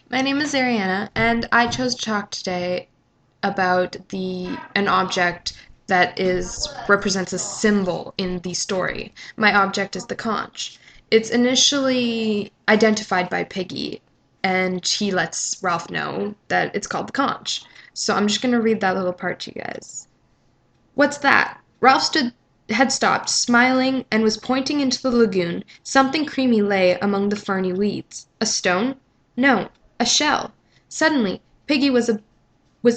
My name is Ariana, and I chose to talk today about an object that represents a symbol in the story. My object is the conch. It's initially identified by Piggy, and he lets Ralph know that it's called the conch. So I'm just gonna read that little part to you guys. What's that? Had stopped, smiling, and was pointing into the lagoon. Something creamy lay among the ferny weeds. A stone? No, a shell. Suddenly, Piggy was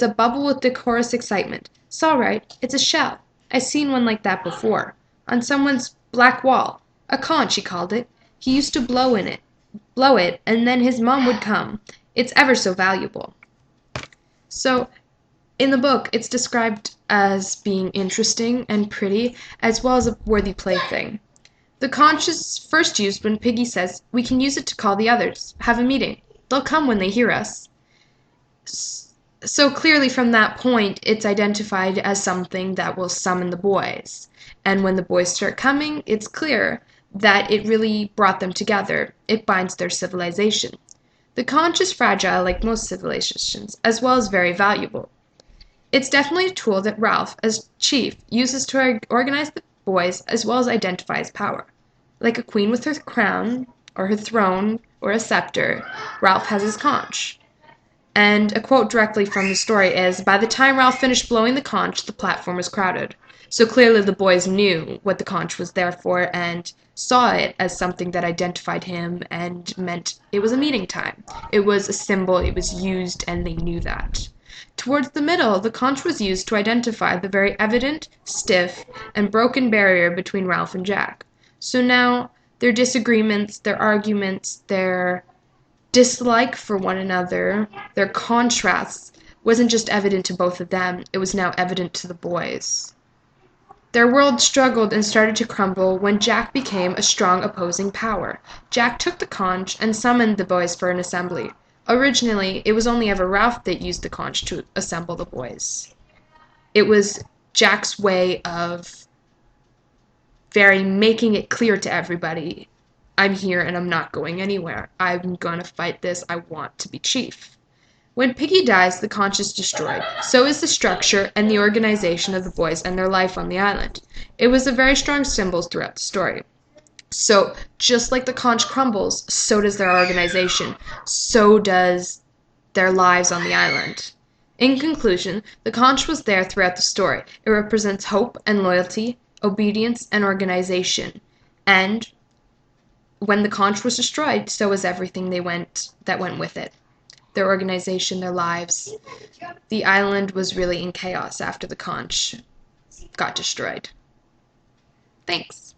abubble with decorous excitement. "'S'all right. It's a shell. I seen one like that before. On someone's black wall. A conch, he called it. He used to blow it, and then his mum would come. It's ever so valuable." So in the book, it's described as being interesting and pretty, as well as a worthy plaything. The conch is first used when Piggy says, "We can use it to call the others. Have a meeting. They'll come when they hear us." So clearly from that point, it's identified as something that will summon the boys. And when the boys start coming, it's clear that it really brought them together. It binds their civilization. The conch is fragile like most civilizations, as well as very valuable. It's definitely a tool that Ralph, as chief, uses to organize the boys as well as identify his power. Like a queen with her crown, or her throne, or a scepter, Ralph has his conch. And a quote directly from the story is, "By the time Ralph finished blowing the conch, the platform was crowded." So clearly the boys knew what the conch was there for and saw it as something that identified him and meant it was a meeting time. It was a symbol, it was used, and they knew that. Towards the middle, the conch was used to identify the very evident, stiff, and broken barrier between Ralph and Jack. So now their disagreements, their arguments, their dislike for one another, their contrasts, wasn't just evident to both of them, it was now evident to the boys. Their world struggled and started to crumble when Jack became a strong opposing power. Jack took the conch and summoned the boys for an assembly. Originally, it was only ever Ralph that used the conch to assemble the boys. It was Jack's way of making it clear to everybody, "I'm here and I'm not going anywhere. I'm gonna fight this. I want to be chief." When Piggy dies, the conch is destroyed. So is the structure and the organization of the boys and their life on the island. It was a very strong symbol throughout the story. So just like the conch crumbles, so does their organization. So does their lives on the island. In conclusion, the conch was there throughout the story. It represents hope and loyalty, obedience and organization. And when the conch was destroyed, so was everything that went with it. Their organization, their lives. The island was really in chaos after the conch got destroyed. Thanks.